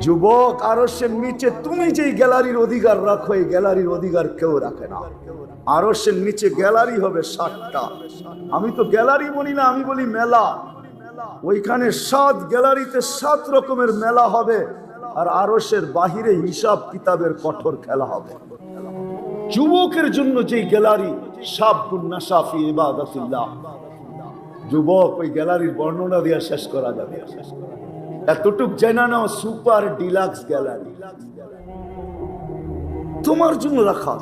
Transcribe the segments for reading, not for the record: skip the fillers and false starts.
যুবক, আরশের নিচে তুমি যেই গ্যালারির অধিকার রাখো, এই গ্যালারির অধিকার কেউ রাখে না। আরশের নিচে গ্যালারি হবে 7টা। আমি তো গ্যালারি বলি না, আমি বলি মেলা। ওইখানে 7 গ্যালারিতে 7 রকমের মেলা হবে, আর আরশের বাহিরে হিসাব কিতাবের কঠোর খেলা হবে। যুবকের জন্য যেই গ্যালারি, শাবুন নাশা ফি ইবাদাতিল্লাহ, যুবক, ওই গ্যালারির বর্ণনা দিয়ে শেষ করা যাবে। এতটুক জানা নাও, সুপার ডিলাক্স গ্যালারি তোমার জন্য রাখা।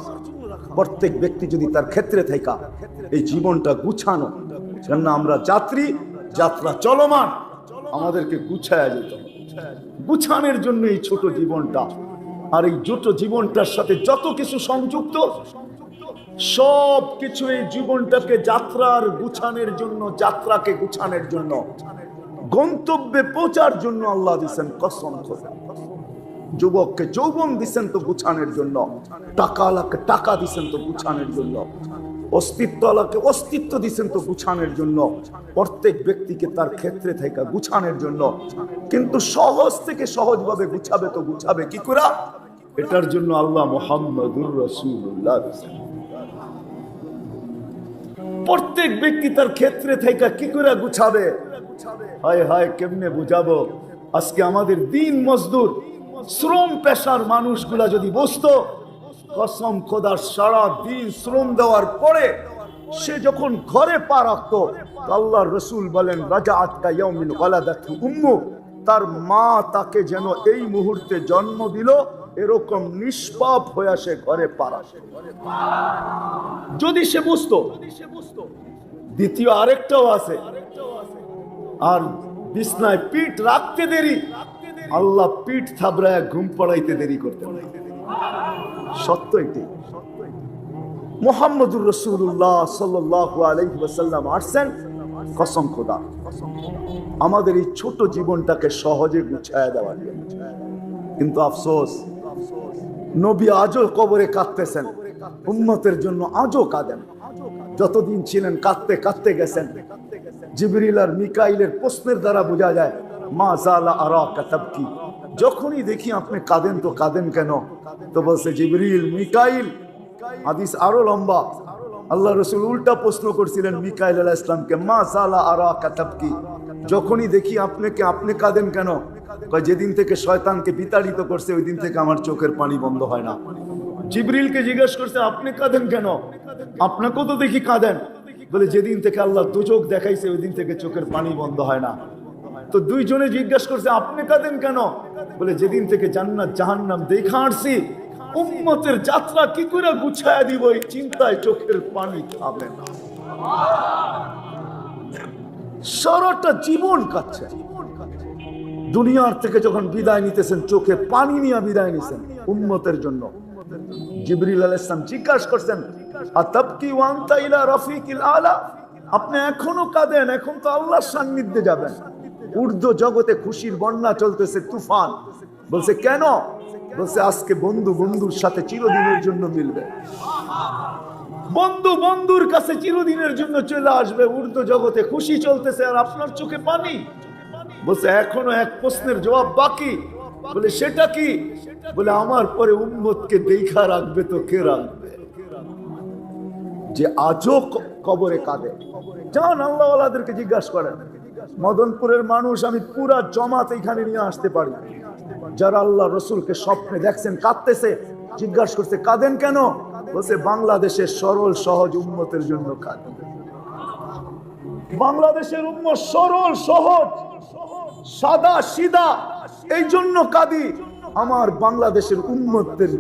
প্রত্যেক ব্যক্তি যদি তার ক্ষেত্রে থাকা এই জীবনটা গুছানো, কেননা আমরা যাত্রী, যাত্রা চলমান, আমাদেরকে গুছায়া যেত। গুছানোর জন্য এই ছোট জীবনটা, আর এই ছোট জীবনটার সাথে যত কিছু সংযুক্ত, সব কিছু এই জীবনটাকে যাত্রার গুছানোর জন্য, যাত্রাকে গুছানোর জন্য, গন্তব্যে পৌঁছার জন্য আল্লাহ দিচ্ছেন কসম করে। যুবককে যৌবন দিচ্ছেন তো গুছানোর জন্য, টাকা আলাকে টাকা দিচ্ছেন তো গুছানোর জন্য, অস্তিত্ব আলাকে অস্তিত্ব দিচ্ছেন তো গুছানোর জন্য, প্রত্যেক ব্যক্তিকে তার ক্ষেত্রে থেকে গুছানোর জন্য। কিন্তু সহজ থেকে সহজভাবে গুছাবে তো গুছাবে কি করে? এটার জন্য আল্লাহ মুহাম্মাদুর রাসূলুল্লাহ। প্রত্যেক ব্যক্তি তার ক্ষেত্রে থেকে কি করে গুছাবে? হায় হায়, কেমনে বুঝাবো? আজকে আমাদের দিন মজদুর, শ্রম পেশার মানুষগুলা যদি বসতো, কসম খোদার, সারা দিন শ্রম দেওয়ার পরে সে যখন ঘরে পা রাখতো, আল্লাহর রাসূল বলেন, রাজাআত কা ইয়াউমিন ওয়ালাদাতহু উম্মু, তার মা তাকে যেন এই মুহূর্তে জন্ম দিল, এরকম নিষ্পাপ হয়ে সে ঘরে পা রাখে। যদি সে বুঝতো। দ্বিতীয় আরেকটাও আছে, আর বিছনায় পিঠ রাখতে দেরি, আল্লাহ পিঠ থাবড়ায় ঘুম পড়াইতে দেরি করতে। সত্য এটি। মুহাম্মদুর রাসূলুল্লাহ সাল্লাল্লাহু আলাইহি ওয়াসাল্লাম আসছেন, কসম খোদা, আমাদের এই ছোট জীবনটাকে সহজে গুছায়া দেওয়ার জন্য। কিন্তু আফসোস, নবী আজও কবরে কাঁদতেছেন, উম্মতের জন্য আজও কাঁদেন। যতদিন ছিলেন কাঁদতে কাঁদতে গেছেন। জিবরিল আর মিকাইলের প্রশ্নের দ্বারা বোঝা যায়, মা জালা আরাকা তাবকি, যখনই দেখি আপনি কাঁদেন তো কাঁদেন কেন? তো বলছে জিবরিল, মিকাইল। হাদিস আরো লম্বা। আল্লাহ রাসূল উল্টা প্রশ্ন করছিলেন মিকাইল আলাইহিস সালামকে, মা জালা আরাকা তাবকি, যখনই দেখি আপনাকে, আপনি কাঁদেন কেন? কয়, যেদিন থেকে শয়তানকে বিতাড়িত করছে ওই দিন থেকে আমার চোখের পানি বন্ধ হয় না। জিবরিলকে জিজ্ঞেস করছে, আপনি কাঁদেন কেন? আপনাকেও তো দেখি কাঁদেন। বলে, যেদিন থেকে আল্লাহ দুচোখ দেখাইছে ওই দিন থেকে চোখের পানি বন্ধ হয় না। তো দুইজনে জিজ্ঞেস করছে, আপনি কাঁদেন কেন? বলে, যেদিন থেকে জান্নাত জাহান্নাম দেখা আসছি, উম্মতের যাত্রা কি করে গুছায়া দিব এই চিন্তায় চোখের পানি থামে না। সারাটা জীবন কাটছে। দুনিয়ার থেকে যখন বিদায় নিতেছেন, চোখে পানি নিয়ে বিদায় নিছেন উম্মতের জন্য। জিবরিল আলাইহিস সালাম জিজ্ঞাসা করছেন, আতাবকি ওয়া আনতা ইলা রাফিকিল আলা, আপনি এখনো কাঁদেন? এখন তো আল্লাহর সান্নিধ্যে যাবেন। ঊর্ধ্ব জগতে খুশির বন্যা চলতেছে, তুফান। বলছে, কেন? বলছে, আজকে বন্ধু বন্ধুর সাথে চিরদিনের জন্য মিলবে, বন্ধু বন্ধুর কাছে চিরদিনের জন্য চলে আসবে। ঊর্ধ্ব জগতে খুশি চলতেছে আর আপনার চোখে পানি। বলছে, এখনো এক প্রশ্নের জবাব বাকি। বলে, সেটা কি? বলে, আমার পরে উম্মতকে দেখা রাখবে তো কে রাখবে? যে আজও কবরে কাঁদে। যান আল্লাহ ওয়ালাদেরকে জিজ্ঞাসা করেন। মদনপুরের মানুষ আমি পুরা জমাত এখানে নিয়ে আসতে পারি, যারা আল্লাহ রসুলকে স্বপ্নে দেখছেন কাঁদতেছে। জিজ্ঞাসা করছে, কাঁদেন কেন? বলছে, বাংলাদেশের সরল সহজ উম্মতের জন্য কাঁদেন। বাংলাদেশের উম্মত সরল সহজ, সাদা সিধা, এই জন্য কাঁদি। আমার বাংলাদেশের উম্মতের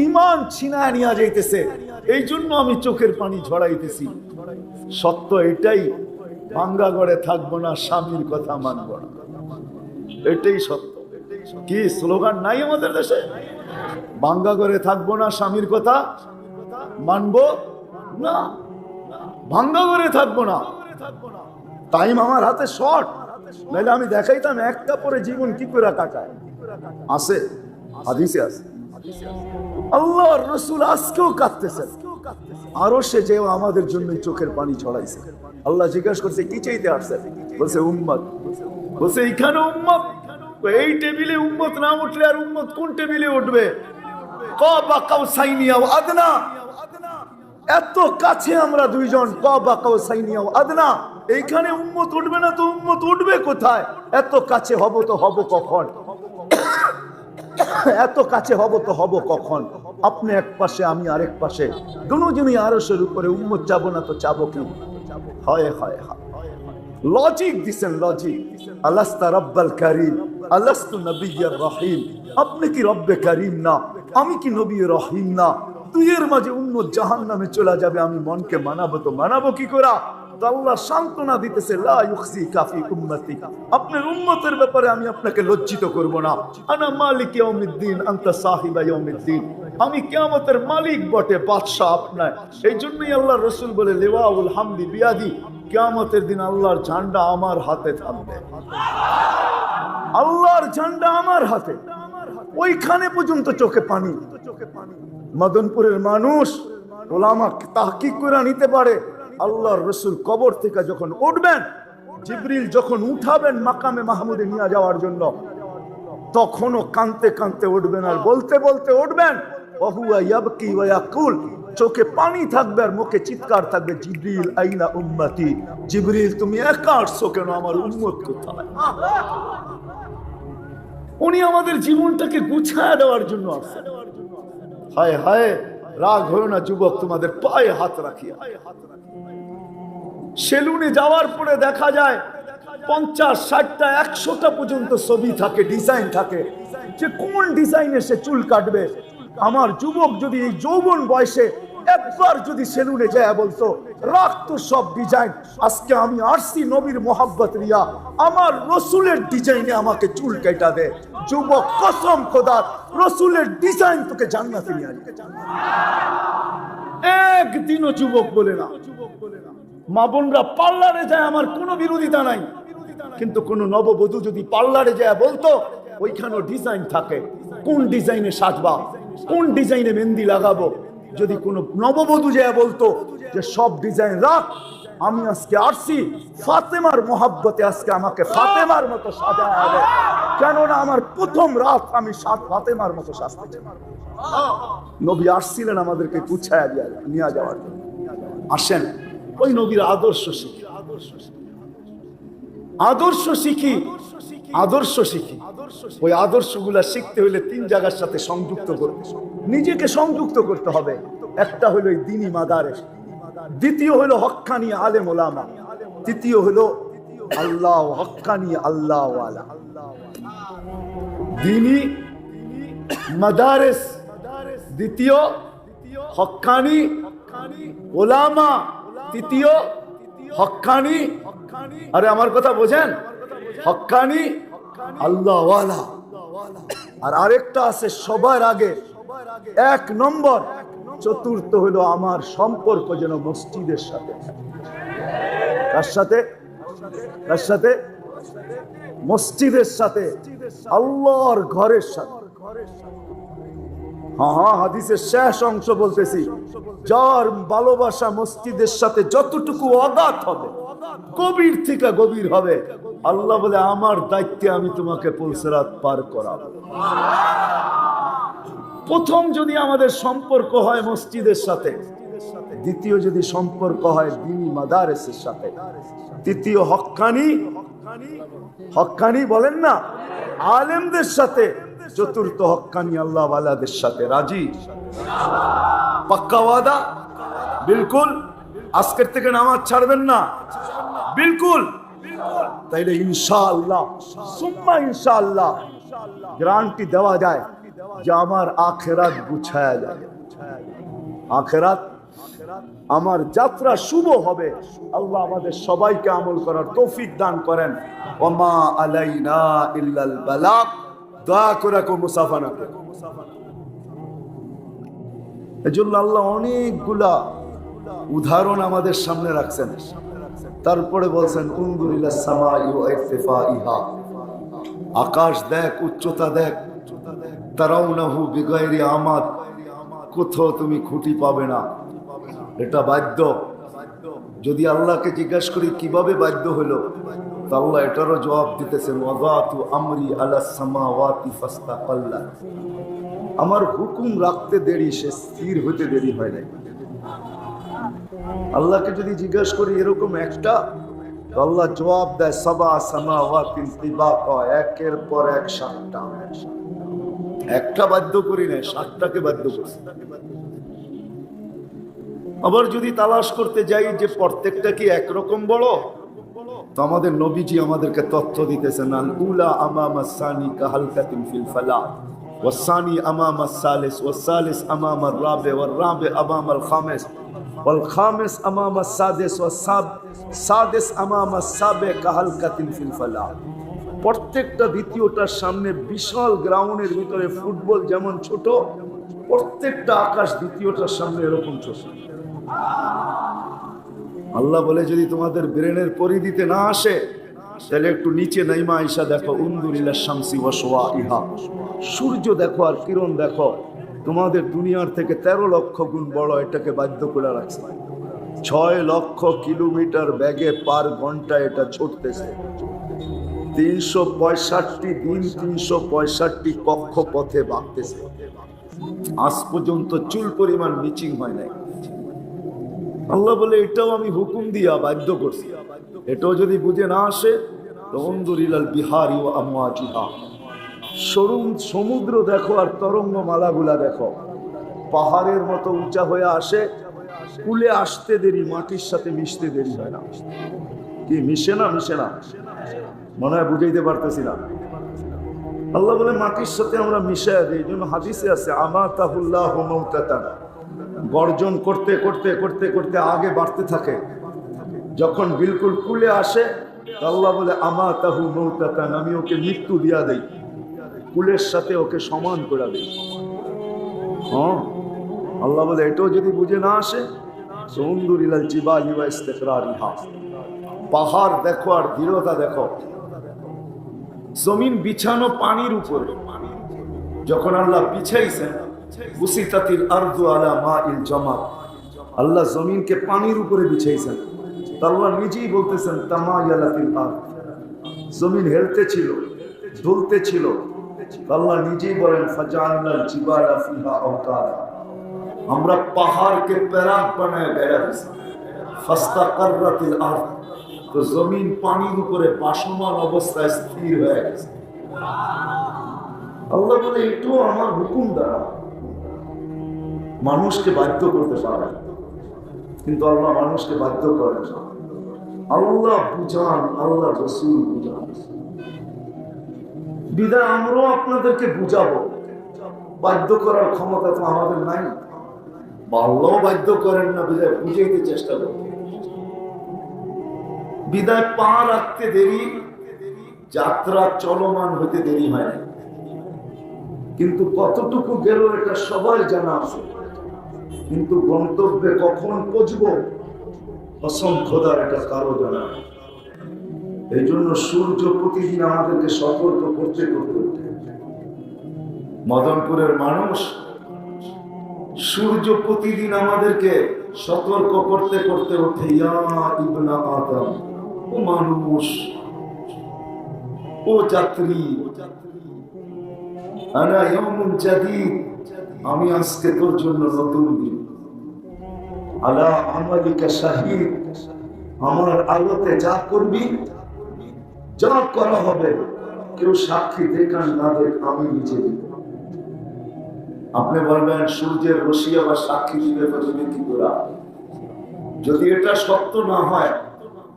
ঈমান ছিনায় নিয়ে যাইতেছে, এই জন্য আমি চোখের পানি ঝরাইতেছি। সত্য এটাই, ভাঙ্গা ঘরে থাকবো না, স্বামীর কথা মানব না, এটাই সত্য। কি স্লোগান নাই আমাদের দেশে? ভাঙ্গা ঘরে থাকবো না, স্বামীর কথা মানবো না, ভাঙ্গা ঘরে থাকবো না। টাইম আমার হাতে শর্ট, নাহলে আমি দেখাইতাম একটা পরে জীবন কি করে কাটায়। আছে, হাদিসে আছে। আল্লাহর রাসূল আজকেও কাঁদতেছেন, আরো সে যে আমাদের জন্য চোখের পানি ছড়াইছে। আল্লাহ জিজ্ঞাসা করছে, কি চাইতে আসছে? বলছে, উম্মত। বলছে, এখানে উম্মত তো এই টেবিলে উম্মত না উঠলে আর উম্মত কোন টেবিলে উঠবে? কাবা কাউসাইনি আও আদনা, এত কাছে আমরা দুইজন, কাবা কাউসাইনি আও আদনা, এইখানে উম্মত উঠবে না তো উম্মত উঠবে কোথায়? এত কাছে হব তো হব কখন? এত কাছে হব তো হব কখন? আপনি এক পাশে, আমি আরেক পাশে, দুজনই আরশের উপরে, উম্মত যাবো না তো যাবো কি? হয় হয় হয়, লজিক দিছেন, লজিক। আলাস্তা রব্বাল কারীম, আলাস্তু নবিয়্যার রহিম, আপনি কি রব্বে কারীম না? আমি কি নবী রহিম না? দুইয়ের মাঝে উম্মত জাহান্নামে চলে যাবে, আমি মনকে মানাবো তো মানাবো কি করে? তো আল্লাহ সান্ত্বনা দিতেছে, লা ইউখজিকা ফি উম্মতি, আপনার উম্মতের ব্যাপারে আমি আপনাকে লজ্জিত করব না। আনা মালিক ইয়াউমিদ্দিন আনতা সাহিবা ইয়াউমিদ্দিন, আমি কিয়ামতের মালিক বটে, বাদশা আপনার। এই জন্যই আল্লাহ রাসূল বলে, লিওয়াউল হামদি বিয়াদি, কিয়ামতের দিন আল্লাহর ঝান্ডা আমার হাতে থাকবে, আল্লাহর ঝান্ডা আমার হাতে। ওইখানে পর্যন্ত চোখে পানি। মদনপুরের মানুষ ওলামা তাহকিক করে নিতে পারে, আল্লাহর রাসূল কবর থেকে যখন উঠবেন, জিবরিল যখন উঠাবেন মাকামে মাহমুদে নিয়ে যাওয়ার জন্য, তখনও কাঁদতে কাঁদতে উঠবেন আর বলতে বলতে উঠবেন, ওহুয়া ইয়াবকি ওয়া ইয়াকুল, চোখে পানি থাকবে আর মুখে চিৎকার থাকবে, জিবরিল আইনা উম্মতি, জিবরিল তুমি একা আসছো কেন, আমার উম্মত কোথায়? উনি আমাদের জীবনটাকে গুছায় দেওয়ার জন্য আসছেন। হায় হায়, রাগ হলো না যুবক, তোমাদের পায়ে হাত রাখি। সেলুনে যাওয়ার পরে দেখা যায় 50, 60টা, 100টা পর্যন্ত ছবি থাকে, ডিজাইন থাকে, যে কোন ডিজাইনে সে চুল কাটবে। আমার যুবক যদি এই যৌবন বয়সে একবার যদি সেলুনে যায় বলতো, রাখতো সব ডিজাইন, আজকে আমি আসছি নবীর মোহাব্বত রিয়া, আমার রসুলের ডিজাইনে আমাকে চুল কেটে দে। যুবক, কসম খোদার, রসুলের ডিজাইন তোকে জান্নাতে নিয়ে আসবে। একদিনও যুবক বলে না। মা বোনরা পার্লারে যায়, আমার কোনো বিরোধিতা নাই, কিন্তু কোন নববধূ যদি পার্লারে যায় বলতো, ওইখানেও ডিজাইন থাকে, কোন ডিজাইনে সাজবা, কোন ডিজাইনে মেহেন্দি লাগাবো। যদি কোনো নববধূ যায় বলতো যে সব ডিজাইন রাখ, আমি আজকে আসছি ফাতেমার মোহাব্বতে, আজকে আমাকে ফাতেমার মতো সাজায় হবে, কেননা আমার প্রথম রাত, আমি ফাতেমার মতো সাজতে চাই। নবী আসছিলেন আমাদেরকে গুছায়া নিয়ে যাওয়ার জন্য। আসেন ওই নবীর আদর্শ শিখি, আদর্শ শিখি, আদর্শ শিখি। ওই আদর্শগুলা শিখতে হলে 3 জায়গার সাথে সংযুক্ত করতে, নিজেকে সংযুক্ত করতে হবে। একটা হলো দ্বীনি মাদারেস, দ্বিতীয় হলো হক্কানি আলেম ওলামা, তৃতীয় হলো আল্লাহ হক্কানি আল্লাহ ওয়ালা। দ্বীনি মাদারেস, দ্বিতীয় হক্কানি ওলামা, তৃতীয় হক্কানি, আরে আমার কথা বোঝেন, হক্কানি আল্লাহ ওয়ালা। আর আরেকটা আছে সবার আগে 1 নম্বর, চতুর্থ হলো আমার সম্পর্ক যেন মসজিদের সাথে। কার সাথে? কার সাথে? মসজিদের সাথে, আল্লাহর ঘরের সাথে। হ্যাঁ, হাদিসের শেষ অংশ বলতেছি, যার ভালোবাসা মসজিদের সাথে যতটুকু অগাধ হবে, গভীর থেকে গভীর হবে, আল্লাহ বলে আমার দায়িত্বে আমি তোমাকে পুলসিরাত পার করাবো। প্রথম যদি আমাদের সম্পর্ক হয় মসজিদের সাথে, দ্বিতীয় যদি সম্পর্ক হয় দ্বীনি মাদারেসের সাথে, তৃতীয় হক্কানি, হক্কানি বলেন না, আলেমদের সাথে, চতুর্থ হক্কানি আল্লাহ ওয়ালাদের সাথে। রাজি? পাক্কা ওয়াদা? বিলকুল? আজকের থেকে নামাজ ছাড়বেন না? বিলকুল? তাইলে ইনশাআল্লাহ সুম্মা ইনশাআল্লাহ গ্যারান্টি দেওয়া যায় যে আমার আখিরাত গুছায়া যাবে, আখিরাত, আমার যাত্রা শুভ হবে। আল্লাহ আমাদের সবাইকে আমল করার তৌফিক দান করেন। ওমা আলাইনা ইল্লাল বালাগ। দোয়া করে কো মুসাফা না করো। এজন্য আল্লাহ অনেকগুলা উদাহরণ আমাদের সামনে রাখছেন, তারপরে বলছেন উনদুরিলাস সামাই ওয়া ইরতিফাইহা, আকাশ দেখ, উচ্চতা দেখ, তারাউনাহু বিগাইরি আমাদ, কোথাও তুমি খুঁটি পাবে না। এটা বাধ্য। যদি আল্লাহকে জিজ্ঞাসা করি কিভাবে বাধ্য হলো, তো আল্লাহ এটারও জবাব দিতেছেন, ওয়াযাতু আমরি আলাস সামাওয়াতি ফাস্তাকাল্লা, আমার হুকুম রাখতে দেরি, সে স্থির হতে দেরি হয় নাই। আল্লাহকে যদি জিজ্ঞাসা করি এরকম একটা, তো আল্লাহ জবাব দেয় সাবা সামাওয়াতিন তিবাকা, একের পর এক সাতটা। একটা বাধ্য করি না, সাতটাকে বাধ্য করছি। আবার যদি তালাশ করতে যাই যে প্রত্যেকটা কি একরকম বড়, তো আমাদের নবীজি আমাদেরকে তথ্য দিতেছেন, আল উলা আমামা সানি কাহালকাতিন ফিল ফালা, ওয়াসানি আমামা সালিস, ওয়াসালিস আমামা রাবে, ওয়ারাবে আমামাল খামিস, ওয়াল খামিস আমামা সাদিস, সাদিস আমামা সাবে কাহালকাতিন ফিল ফালা। প্রত্যেকটা দ্বিতীয়টার সামনে বিশাল গ্রাউন্ডের ভিতরে ফুটবল যেমন ছোট, প্রত্যেকটা আকাশ দ্বিতীয়টার সামনে এরকম ছোট। আল্লাহ বলে যদি তোমাদের ব্রেনের পরিধিতে না আসে, তাহলে একটু নিচে নাইমা আইসা দেখো, উনদুরিল্লাহ শামসি ওয়া শুআইহা, সূর্য দেখো আর কিরণ দেখো, তোমাদের দুনিয়ার থেকে 13 লক্ষ গুণ বড়। এটাকে বাধ্য করে রাখছে। 6 লক্ষ কিলোমিটার বেগে পার ঘন্টা এটা ছুটতেছে। 365 দিন 365 কক্ষ পথে বাঁকতেছে। আজ পর্যন্ত চুল পরিমাণ মিচিং হয় নাই। আল্লাহ বলে এটাও আমি হুকুম দিয়া বাধ্য করছি। এটাও যদি বুঝে না আসে, তো উনদুরিলাল বিহারি ওয়া আমওয়াজিহা, সমুদ্র দেখো আর তরঙ্গ মালাগুলা দেখো, পাহাড়ের মতো উঁচা হয়ে আসে, কুলে আসতে দেরি, মাটির সাথে মিশতে দেরি হয় না। কি মিশে না? মিশে না, মনে হয় বুঝাইতে পারতেছি না। আল্লাহ বলে মাটির সাথে আমরা মিশাই দিই। এই জন্য হাদিসে আছে, আমাতাহুল্লাহু মাউতাতান, গর্জন করতে করতে করতে করতে আগে বাড়তে থাকে, যখন বিলকুল কুলে আসে, আল্লাহ বলে আমাতাহু মাউতাতান, আমি ওকে মৃত্যু দিয়া দেই, কুলের সাথে ওকে সমান করে দেই। হ্যাঁ, আল্লাহ বলে এটাও যদি বুঝে না আসে, সুন্দরিলাল জিবালি ওয়া ইস্তিকরারিহা, পাহাড় দেখো আর দৃঢ়তা দেখো। জমিন বিছানো পানির উপরে, যখন আল্লাহ বিছাইছেন, বুসিতাতিল আরদু আলা মাইল জামাদ, আল্লাহ জমিনকে পানির উপরে বিছাইছেন। আল্লাহ নিজেই বলতেছেন তামায়ালাতিল আরদ, জমিন হেলতেছিল, দুলতেছিল। আল্লাহ নিজেই বলেন ফাজাআলনাল জিবালা ফিহা আওতারা, আমরা পাহাড়কে প্যারাক বানায় বেড়া দিয়েছি। ফাস্তাকাররাতিল আরদ, তো জমিন পানির উপরে ভাসমান অবস্থায় স্থির হয়ে গেছে। আল্লাহ বলে এটাও আমার হুকুম দ্বারা। মানুষকে বাধ্য করতে পারে, কিন্তু আল্লাহ মানুষকে বাধ্য করে না। আল্লাহ বুঝান, আল্লাহ রাসূল বুঝান। বিদায় আমরাও আপনাদেরকে বুঝাবো, বাধ্য করার ক্ষমতা তো আমাদের নাই। আল্লাহ বাধ্য করেন না, বিদায় বুঝাইতে চেষ্টা করব। বিদায় পা রাখতে দেরি, যাত্রা চলমান হতে দেরি হয় না। কিন্তু কতটুকু গেল এটা সবাই জানা আছে, কিন্তু গন্তব্যে কখন পৌঁছবো কসম খোদার এটা কারো জানা। এই জন্য সূর্য প্রতিদিন আমাদেরকে সতর্ক করতে করতে, মদনপুরের মানুষ, সূর্য প্রতিদিন আমাদেরকে সতর্ক করতে করতে ওঠে, ইয়া ইবনা আদম, ও মানুষ, ও যাত্রী, আনা ইয়াউমুন জাদীদ, আমি আজকে তোর জন্য নতুন দিন। আলা আমালিকা শাহীদ, আমার আলোতে যা করবি, যা করা হবে, কেউ সাক্ষী দেখান না দেখ, আমি নিজে দিব। আপনি বলবেন সূর্যের রশি আবার সাক্ষী দিবে তো তুমি কি করা? যদি এটা সত্য না হয়,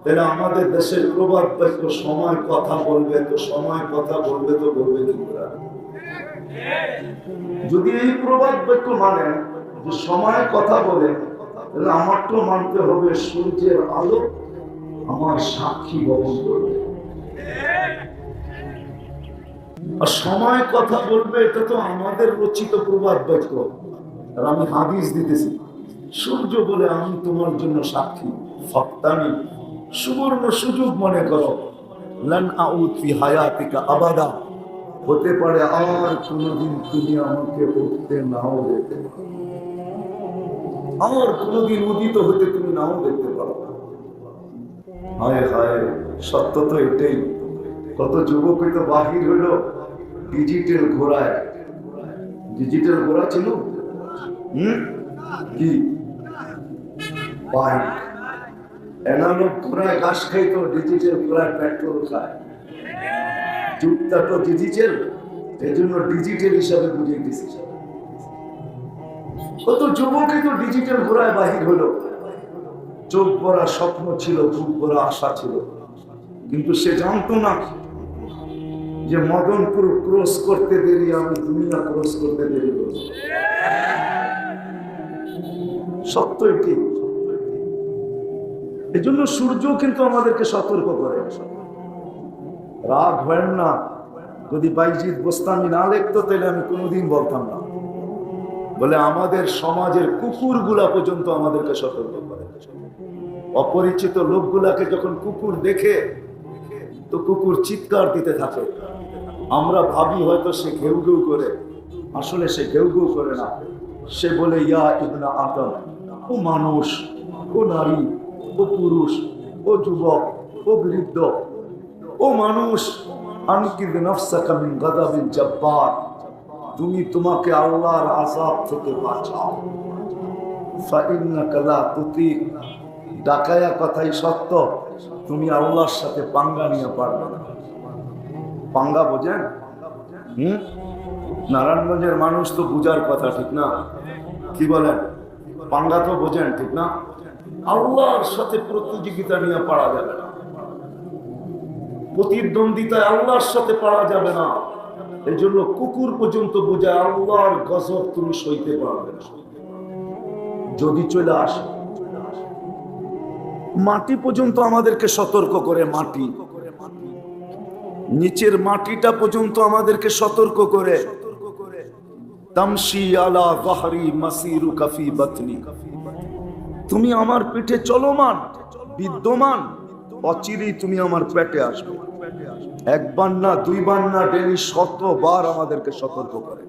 তাহলে আমাদের দেশের প্রবাদ বাক্য সময় কথা বলবে, তো সময় কথা বলবে তো বলবে কি করা? যদি এই প্রবাদ বাক্য মানে যে সময় কথা বলে, তাহলে আমার তো মানতে হবে সূর্যের আলো আমার সাক্ষী বহন করবে। আর সময় কথা বলবে, এটা তো আমাদের রচিত প্রবাদ বাক্য। আর আমি হাদিস দিতেছি, সূর্য বলে আমি তোমার জন্য সাক্ষী। ফাক্তানি, সুবর্ণ সুযোগ মনে করো, লান আউদ ফি হায়াতিকা আবাদা, হতে পারে আর কোনদিন তুমি আমাকে উঠতে নাও দেখতে পারো, আর কোনদিন উদিত হতে তুমি নাও দেখতে পারো। হায় হায়, সত্য তো এটাই। কত যুবকই তো বাহির হলো ডিজিটাল ঘোড়ায়। ডিজিটাল ঘোড়া ছিল কি বাইক, এনালগ ঘোড়ায় ঘাস খাইতো, ডিজিটাল ঘোড়ায় পেট্রোল খায়। যুগটা তো ডিজিটাল, এই জন্য ডিজিটাল হিসাবে বুঝিয়ে দিছি। কত যুবকই তো ডিজিটাল ঘোড়ায় বাহির হলো। চোখ ভরা স্বপ্ন ছিল, বুক ভরা আশা ছিল, কিন্তু সে জানতো না যে মদনপুর ক্রস করতে দেরি, আমি দুনিয়া ক্রস করতে দেরি করব। সত্য এটি। এই জন্য সূর্য কিন্তু আমাদেরকে সতর্ক করে। রাগ হয় না, যদি বাইজিদ বোস্তামি না লিখতো তাহলে আমি কোনোদিন বলতাম না। বলে আমাদের সমাজের কুকুরগুলা পর্যন্ত আমাদেরকে সতর্ক করে। অপরিচিত লোকগুলাকে যখন কুকুর দেখে তো কুকুর চিৎকার দিতে থাকে। আমরা ভাবি হয়তো সে ঘেউ ঘেউ করে, আসলে সে ঘেউ ঘেউ করে না। সে বলে ইয়া ইবনা আদম, ও মানুষ, ও নারী, ও পুরুষ, ও যুবক, ও বৃদ্ধ, ও মানুষ, আনকিদ নাফসাকা মিন গাদাবিল জাব্বার, তুমি তোমাকে আল্লাহর আযাব থেকে বাঁচাও। ফাইন্নাকা লা তুতিক, ডাকায়া কথাই সত্য, তুমি আল্লাহর সাথে পাঙ্গা নিয়ে পারবে না। পাঙ্গা বোঝেন? নারায়ণগঞ্জের মানুষ তো বুঝার কথা, ঠিক না? কি বলেন? পাঙ্গা তো বোঝেন, ঠিক না? আল্লাহর সাথে প্রতিযোগিতা নিয়ে পারা যাবে না, প্রতিদ্বন্দ্বিতায় আল্লাহর সাথে পারা যাবে না। এই জন্য কুকুর পর্যন্ত বোঝায় আল্লাহর গজব তুমি সইতে পারবে না যদি চলে আসে। মাটি পর্যন্ত আমাদেরকে সতর্ক করে, মাটি, নিচের মাটিটা পর্যন্ত আমাদেরকে সতর্ক করে। তামশি আলা যাহরি মাসিরুকা ফি বাতনি, তুমি আমার পিঠে চলমান, বিদ্যমান, অচিরেই তুমি আমার পেটে আসবে। একবার না, দুইবার না, ডেলি 100 বার আমাদেরকে সতর্ক করে।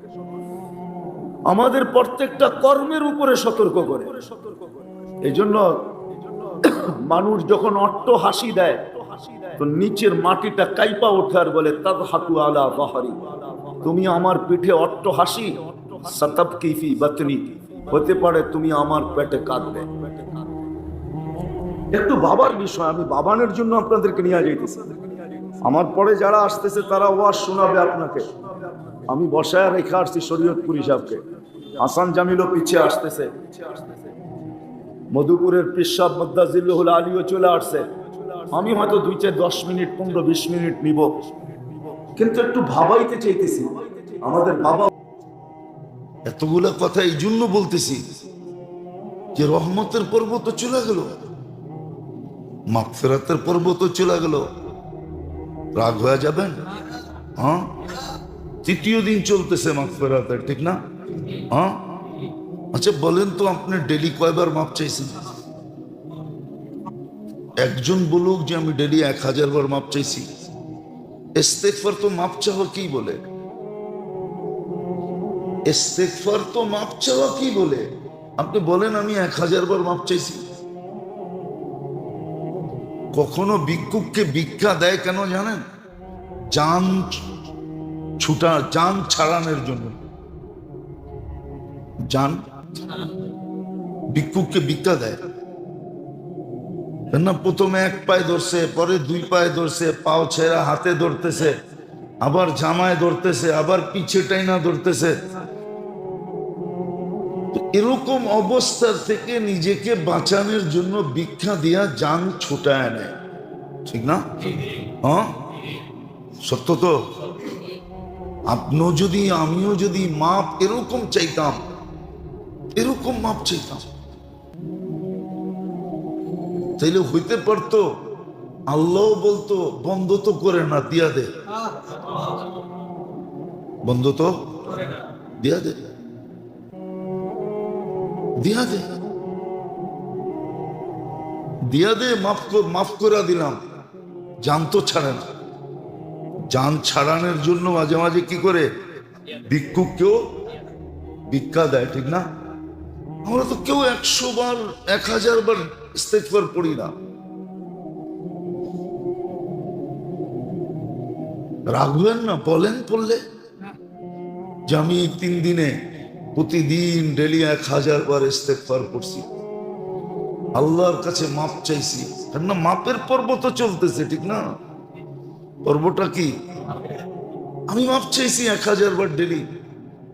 আমাদের প্রত্যেকটা কর্মের উপরে সতর্ক করে। এই জন্য মানুষ যখন অট্ট হাসি দেয় তো নিচের মাটিটা কাইপা ওঠে আর বলে তাদহাকু আলা যাহরি, তুমি আমার পিঠে অট্ট হাসি, সাতাবকি ফি বাতনি, হতে পারে তুমি আমার পেটে কাঁদবে। একটু বাবার বিষয়, আমি বাবানের জন্য আপনাদেরকে নিয়ে যাইতেছি। আমার পরে যারা আসতেছে তারা ওয়াজ শোনাবে আপনাকে। আমি বসায় রেখে আসছি শরীয়তপুরি সাহেবকে, হাসান জামিলও পিছিয়ে আসতেছে, মধুপুরের পীর সাহেব মুদ্দাজিল্লুহুল আলীও চলে আসছে। আমি হয়তো 2-10 মিনিট, 15-20 মিনিট নিব, কিন্তু একটু ভাবাইতে চাইতেছি আমাদের বাবা। এতগুলা কথা এই জন্য বলতেছি যে রহমতের পর্ব তো চলে গেল, মাগফিরাতের পর্ব তো চলে গেল, রাগ হয়ে যাবেন? হ্যাঁ, 3য় দিন চলতেছে মাগফিরাতের, ঠিক না? হ্যাঁ, আচ্ছা বলেন তো, আপনি ডেলি কয়বার মাপ চাইছেন? একজন বলুক যে আমি ডেলি 1000 বার মাপ চাইছি। ইস্তেগফার তো মাপ চাওয়া কি বলে? ইস্তেগফার তো মাপ চাওয়া কি বলে? আপনি বলেন আমি 1000 বার মাপ চাইছি। কখনো ভিক্ষুককে ভিক্ষা দেয় কেন জানেন? জান ছাড়ানোর জন্য। জান, ভিক্ষুককে ভিক্ষা দেয় না, প্রথমে 1 পায়ে ধরছে, পরে 2 পায়ে ধরছে, পাও ছেঁড়া হাতে ধরতেছে, আবার জামায় ধরতেছে, আবার পিছে টাইনা ধরতেছে। এরকম অবস্থা থেকে নিজেকে বাঁচানোর জন্য ভিক্ষা দিয়া জান ছুটায় নেয়, ঠিক না? হ্যাঁ, সত্য তো। আপনিও যদি, আমিও যদি মাপ এরকম চাইতাম, এরকম মাপ চাইতাম, তাইলে হইতে পারতো আল্লাহ বলতো বন্ধ তো করে না, দিয়া দে, বন্ধ তো দিয়া দে, দিয়া দে, দিয়া দে, মাফ করে দিলাম। জান তো ছাড়ে না। জান ছাড়ানোর জন্য মাঝে মাঝে কি করে? ভিক্ষুককেও ভিক্ষা দেয়, ঠিক না? আমরা তো কেউ 100 বার 1000 বার ইস্তেগফার পড়ি না। রাখবেন না, বলেন পড়লে যে আমি এই 3 দিনে প্রতিদিন ডেলি 1000 বার ইস্তেগফার করছি, আল্লাহর কাছে মাপ চাইছি। না, মাপের পর্ব তো চলতেছে, ঠিক না? পর্বটা কি? আমি মাপ চাইছি 1000 বার ডেলি,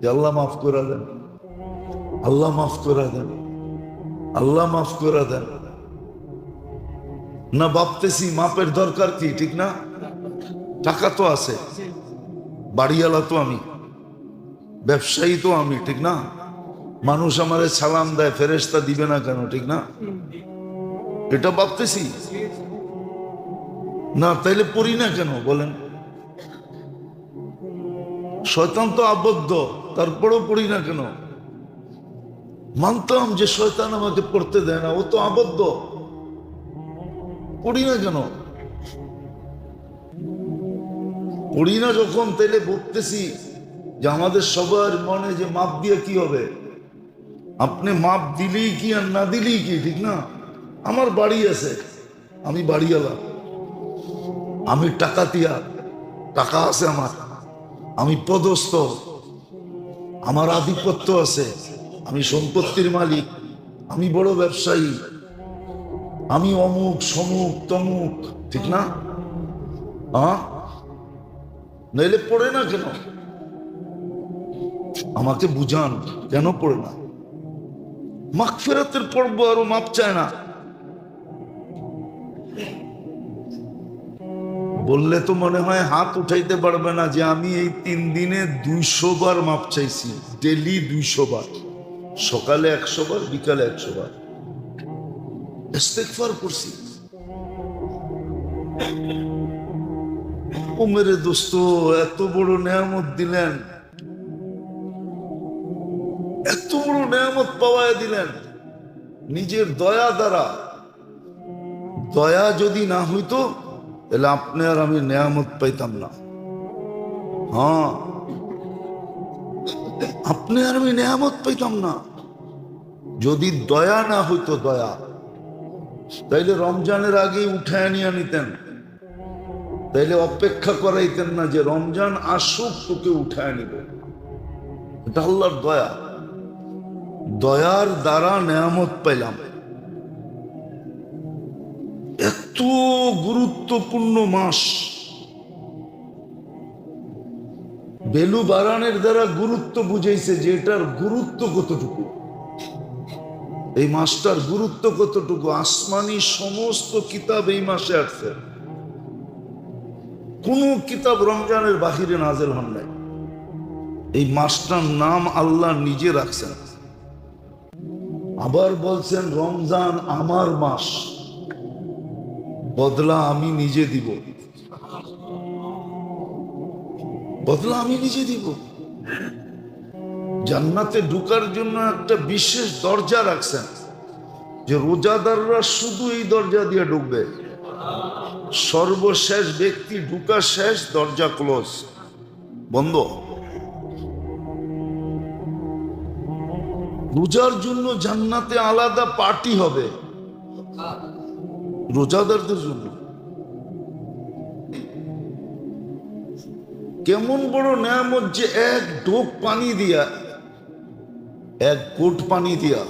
যে আল্লাহ মাফ করে দেন, আল্লাহ মাফ করে দেন, আল্লাহ মাফ করে দেন। না ভাবতেছি মাপের দরকার কি, ঠিক না? টাকা তো আছে, বাড়িওয়ালা তো আমি, ব্যবসায়ী তো আমি, ঠিক না? মানুষ আমারে সালাম দেয়, ফেরেশতা দিবে না কেন, ঠিক না? এটা ভাবতেছি না, তাইলে পড়ি না কেন বলেন? শয়তান তো আবদ্ধ, তারপরেও পড়ি না কেন? মানতাম যে শয়তান আমাকে পড়তে দেয় না, ও তো আবদ্ধ, পড়ি না কেন? পড়ি না যখন, তাইলে বলতেছি যে আমাদের সবার মনে যে মাপ দিয়ে কি হবে? আপনি মাপ দিলেই কি আর না দিলেই কি, ঠিক না? আমার বাড়ি আছে, আমি বাড়িওয়ালা, আমি টাকাতিয়া, টাকা আছে আমার, আমি পদস্থ, আমার আধিপত্য আছে, আমি সম্পত্তির মালিক, আমি বড় ব্যবসায়ী, আমি অমুক সমুক তমুক, ঠিক না? হ্যাঁ, নইলে পড়ে না কেন? আমাকে বুঝান কেন পড়ে না? মাগফিরাতের পর্ব আরো মাপ চায় না, বললে তো মনে হয় হাত উঠাইতে পারবে না যে আমি এই 3 দিনে 200 বার মাপ চাইছি, ডেলি 200 বার, সকালে 100 বার, বিকালে 100 বার ইস্তেগফার করছি। ও মেরে দোস্ত, এত বড় নেয়ামত দিলেন, এত বড় নেয়ামত পাওয়ায় দিলেন নিজের দয়া দ্বারা। দয়া যদি না হইতো তাহলে আপনি আর আমি নেয়ামত পাইতাম না। হ্যাঁ, আপনি আর আমি নেয়ামত পাইতাম না যদি দয়া না হইতো। দয়া তাইলে রমজানের আগে উঠায় নিয়ে নিতেন, তাইলে অপেক্ষা করাইতেন না যে রমজান আসুক তোকে উঠায় নিবে। এটা আল্লাহর দয়া, দয়ার দ্বারা নেয়ামত পাইলাম। এত গুরুত্বপূর্ণ মাস, বেলু বারানের দ্বারা গুরুত্ব বুঝাইছে যে এটার গুরুত্ব কতটুকু, এই মাসটার গুরুত্ব কতটুকু। আসমানি সমস্ত কিতাব এই মাসে আসছে, কোন কিতাব রমজানের বাহিরে নাজেল হন নাই। এই মাসটার নাম আল্লাহ নিজে রাখছেন, আবার বলছেন রমজান আমার মাস, বদলা আমি নিজে দিব, বদলা আমি নিজে দিব। জান্নাতে ঢুকার জন্য একটা বিশেষ দরজা রাখছেন, যে রোজাদাররা শুধু এই দরজা দিয়ে ঢুকবে, সর্বশেষ ব্যক্তি ঢুকা শেষ, দরজা ক্লোজ, বন্ধ। রোজার জন্য জান্নাতে আলাদা পার্টি হবে রোজাদারদের জন্য। কেমন বড় নেয়ামত যে এক ঢোক পানি দিয়া, এক কোট পানি দিয়া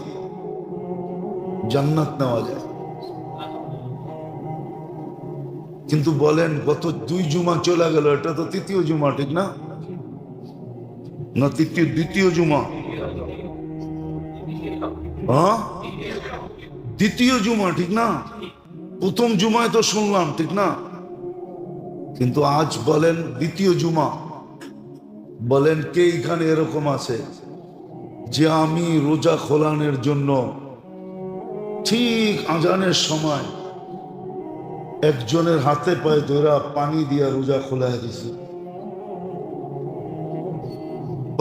জান্নাত নেওয়া যায়। কিন্তু বলেন গত 2 জুমা চলে গেল, এটা তো 3য় জুমা, ঠিক না? না, দ্বিতীয় জুমা, হ্যাঁ 2য় জুমা, ঠিক না? প্রথম জুমায় তো শুনলাম, ঠিক না? কিন্তু আজ বলেন 2য় জুমা। বলেন কে এখানে এরকম আছে যে আমি রোজা খোলানোর জন্য ঠিক আজানের সময় একজনের হাতে পায়ে ধরা পানি দিয়া রোজা খোলায় দিছি,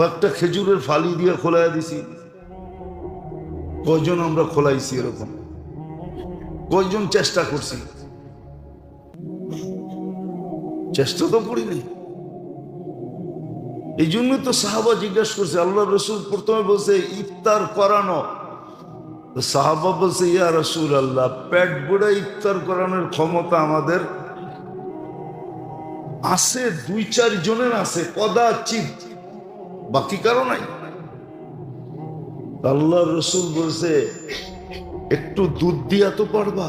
একটা খেজুরের ফালি দিয়ে খোলায় দিছি? কয়জন আমরা খোলাইছি এরকম? কয়জন চেষ্টা করছি? চেষ্টা তো করিনি। এই জন্য তো সাহাবা জিজ্ঞাসা করছে, আল্লাহ রসুল প্রথমে বলছে ইফতার করানো, সাহাবা বলছে ইয়া রাসূল আল্লাহ, পেট ভরে ইফতার করানোর ক্ষমতা আমাদের আছে 2-4 জনের আছে কদাচিৎ, বাকি কারো নাই। আল্লাহ রসুল বলছে একটু দুধ দিয়া তো পারবা,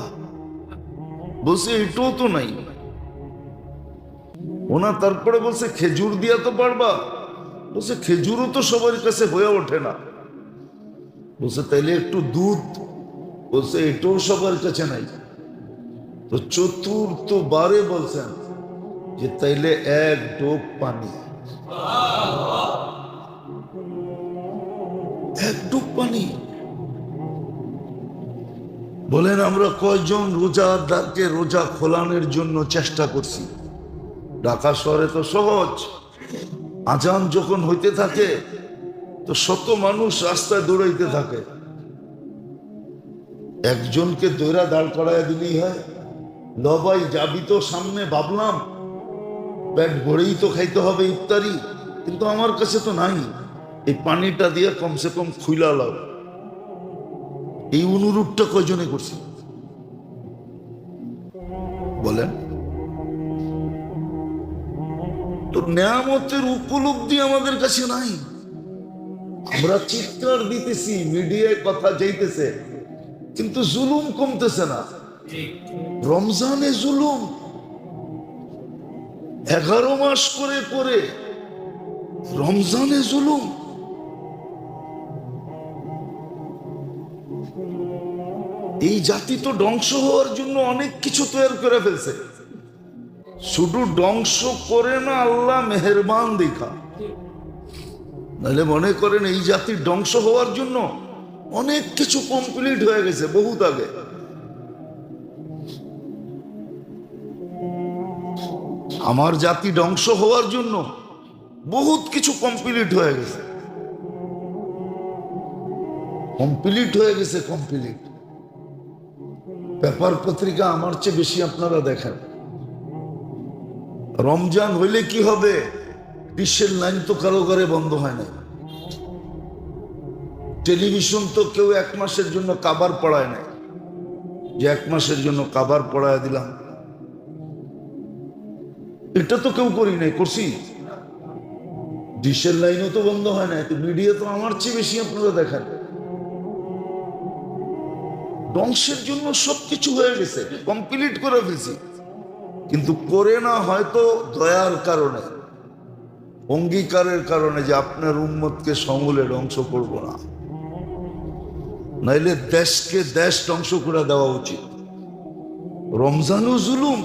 বলছে এটাও তো নাই। ওনা তারপরে বলছে খেজুর দিয়া তো পারবা, বলছে খেজুরও তো সবার কাছে হয়ে ওঠে না। বলছে তাইলে একটু দুধ, বলছে এটাও সবার কাছে নাই। তো চতুর্থ বারে বলছেন যে তাইলে এক ডোব পানি, এক ডোব পানি। বলেন আমরা কয়জন রোজাদারকে রোজা খোলানোর জন্য চেষ্টা করছি? ঢাকা শহরে তো সহজ, আজান যখন হইতে থাকে তো শত মানুষ রাস্তায় দৌড়াইতে থাকে, একজনকে দৌড়া দাঁড় করাইয়া দিলেই হয়। লবাই যাবি তো সামনে, ভাবলাম পেট ভরেই তো খাইতে হবে ইফতারি, কিন্তু আমার কাছে তো নাই, এই পানিটা দিয়ে কমসে কম খুইলা লাও। এই অনুরোধটা কয়জনে করছি বলেন? তো নেয়ামতের উপলব্ধি আমাদের কাছে নাই। আমরা চিৎকার দিতেছি, মিডিয়ায় কথা যাইতেছে, কিন্তু জুলুম কমতেছে না। রমজানে জুলুম 11 মাস করে করে, রমজানে জুলুম। এই জাতি তো ধ্বংস হওয়ার জন্য অনেক কিছু তৈরি করে ফেলছে। শুধু ধ্বংস করে না, আল্লাহ মেহেরবান দেখা। নাহলে মনে করেন এই জাতির ধ্বংস হওয়ার জন্য অনেক কিছু কমপ্লিট হয়ে গেছে বহুত আগে। আমার জাতি ধ্বংস হওয়ার জন্য বহুত কিছু কমপ্লিট হয়ে গেছে, কমপ্লিট হয়ে গেছে, কমপ্লিট। পেপার পত্রিকা আমার চেয়ে বেশি আপনারা দেখেন। রমজান হইলে কি হবে? ডিশের লাইন তো কারো ঘরে বন্ধ হয় না, টেলিভিশন তো কেউ 1 মাসের জন্য কাবার পড়ায় নাই যে 1 মাসের জন্য কাবার পড়ায় দিলাম, এটা তো কেউ করি নাই, করছি? ডিশের লাইনও তো বন্ধ হয় না, মিডিয়া তো আমার চেয়ে বেশি আপনারা দেখেন। ধ্বংসের জন্য সবকিছু হয়ে গেছে, কমপ্লিট করে ফেলছি, কিন্তু করে না হয়তো দয়ার কারণে, অঙ্গীকারের কারণে যে আপনার উম্মতকে সমূলে ধ্বংস করব না, নাইলে দেশকে দেশ ধ্বংস করে দেওয়া উচিত। রমজানও জুলুম।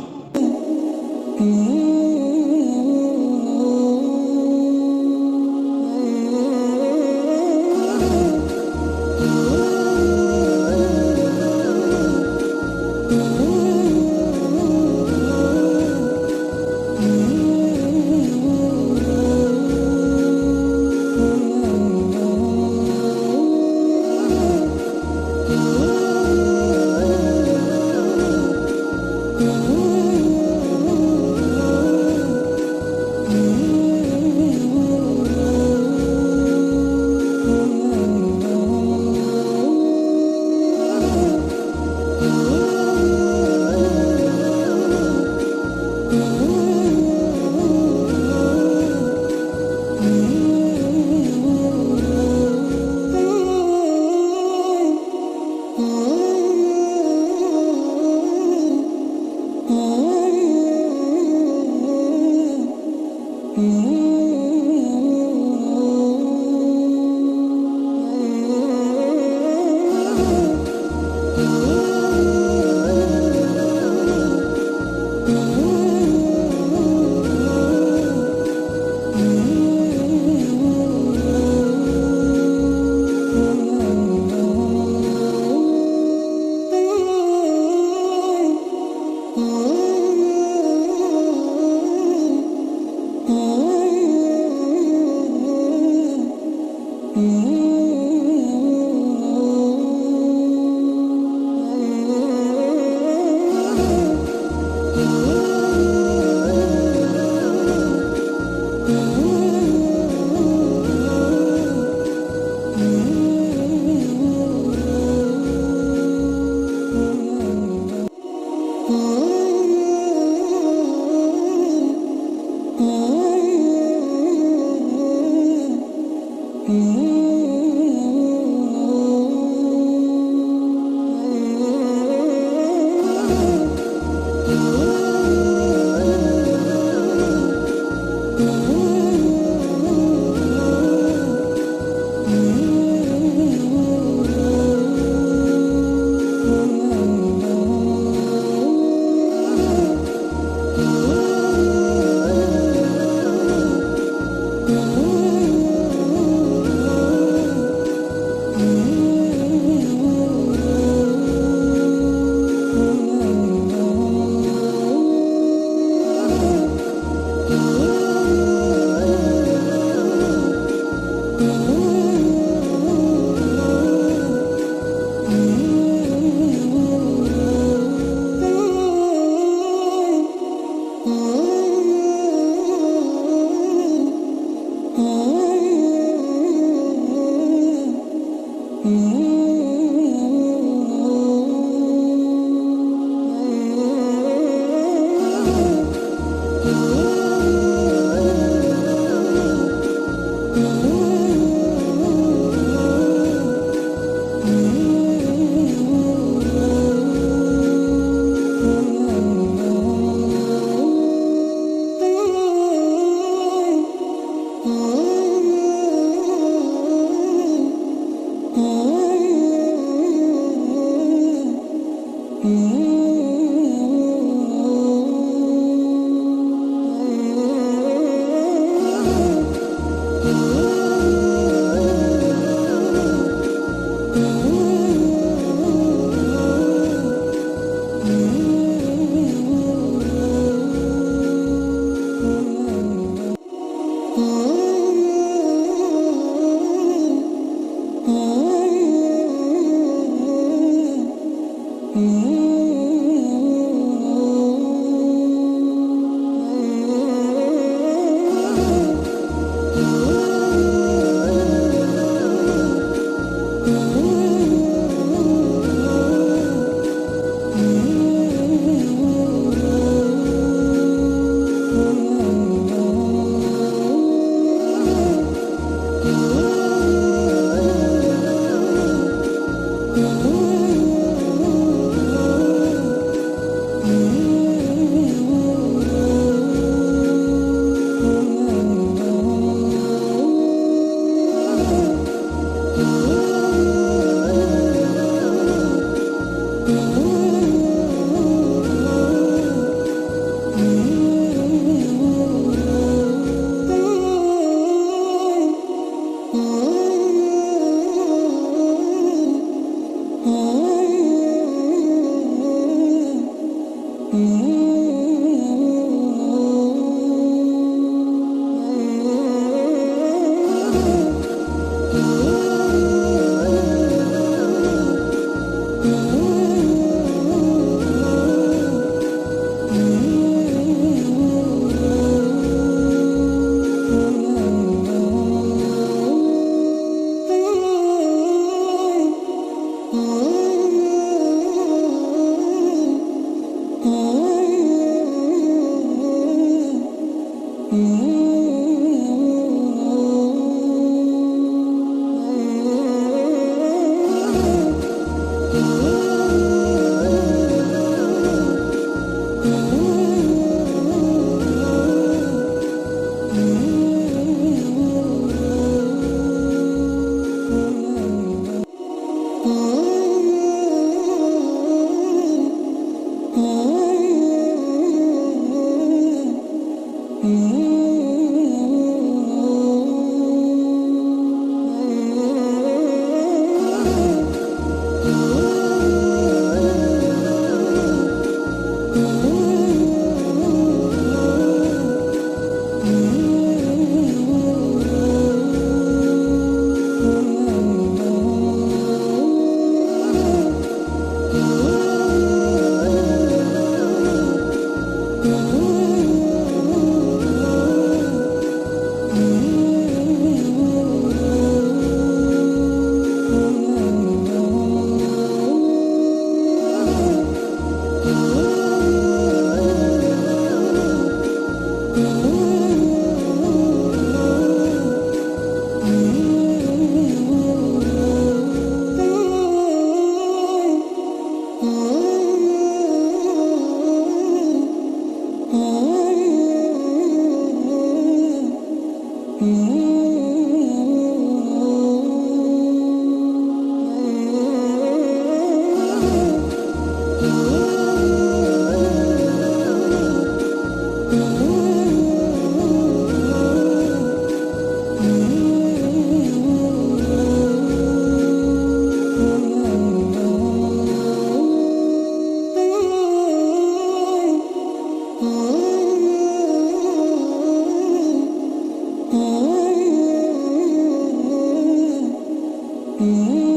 Oh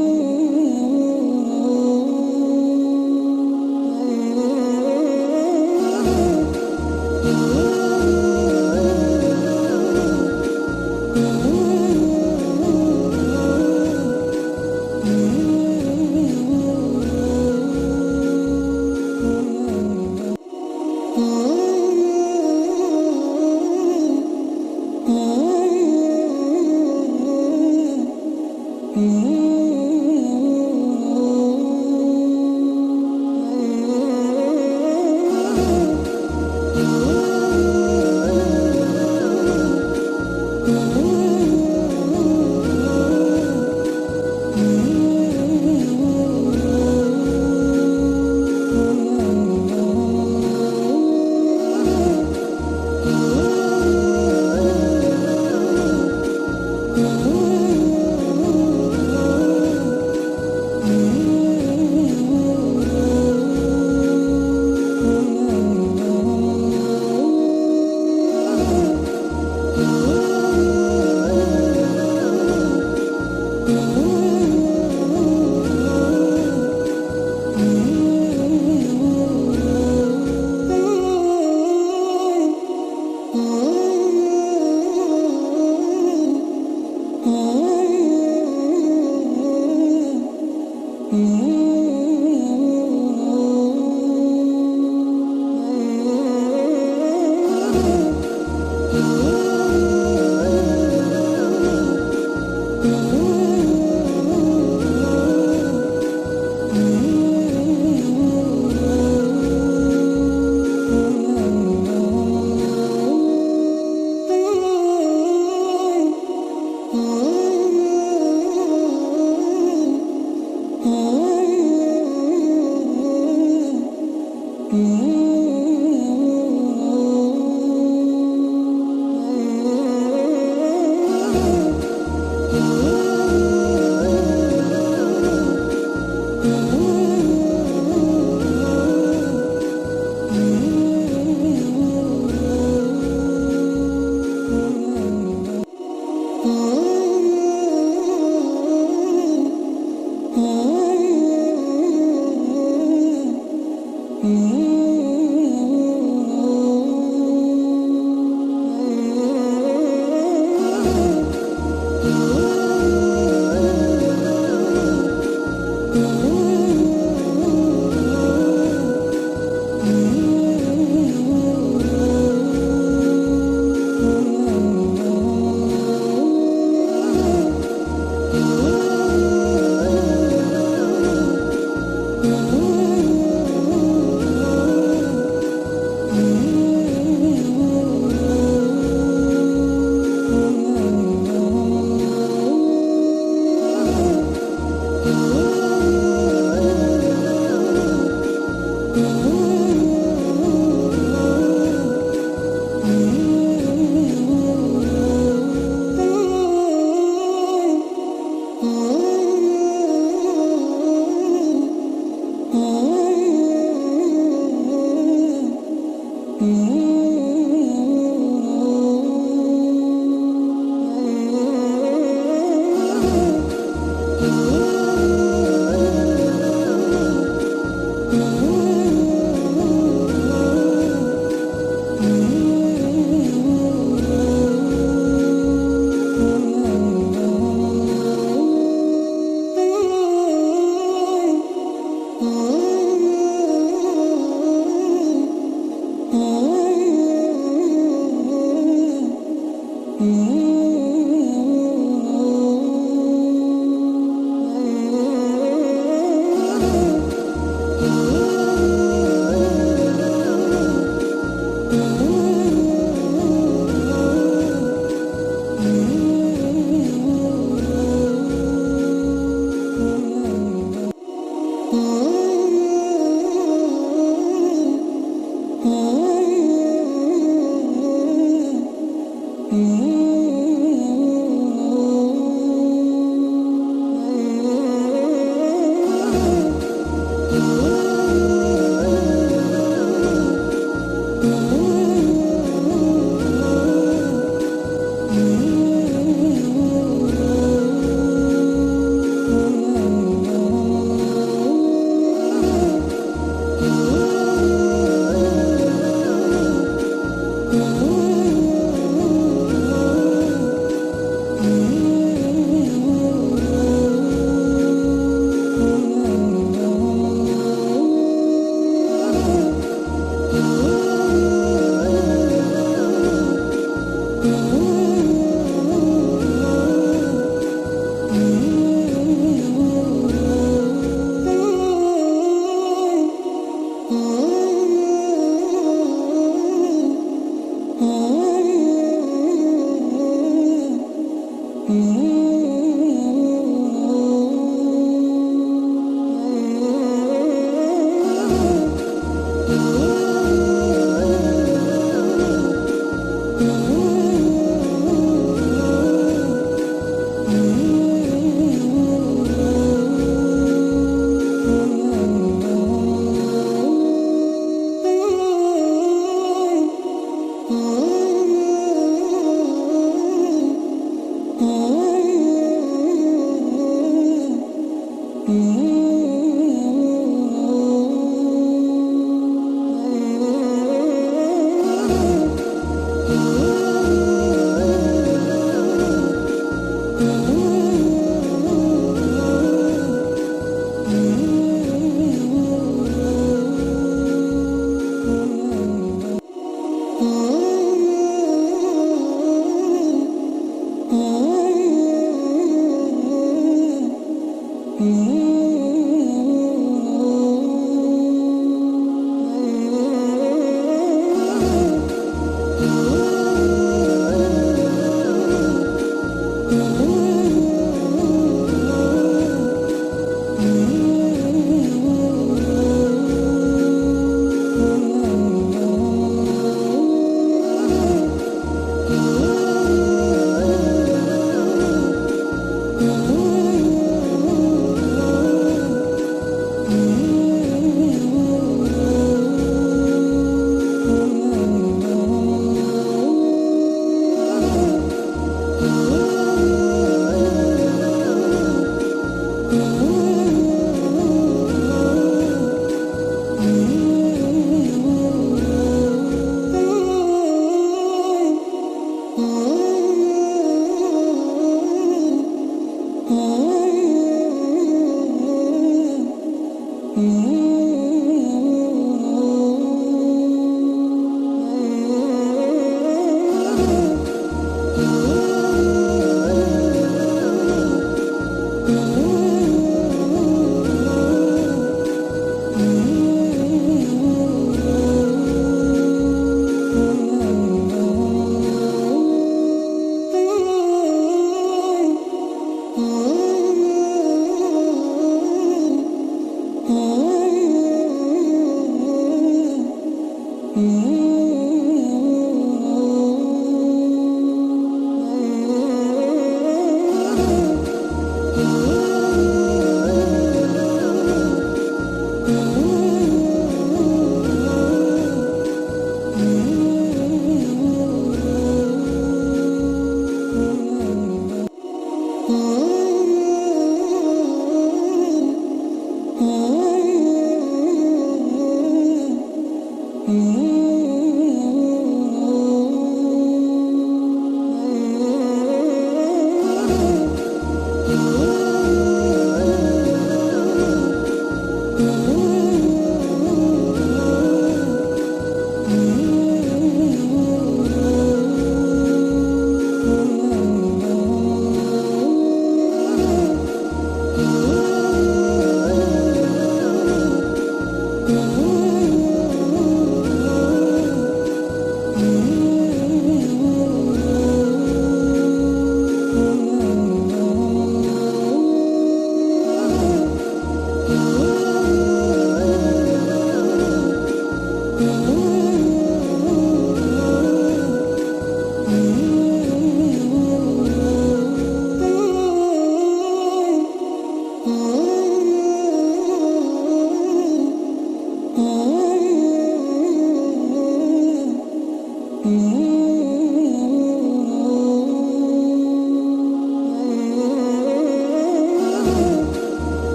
Oh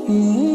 Mm-hmm.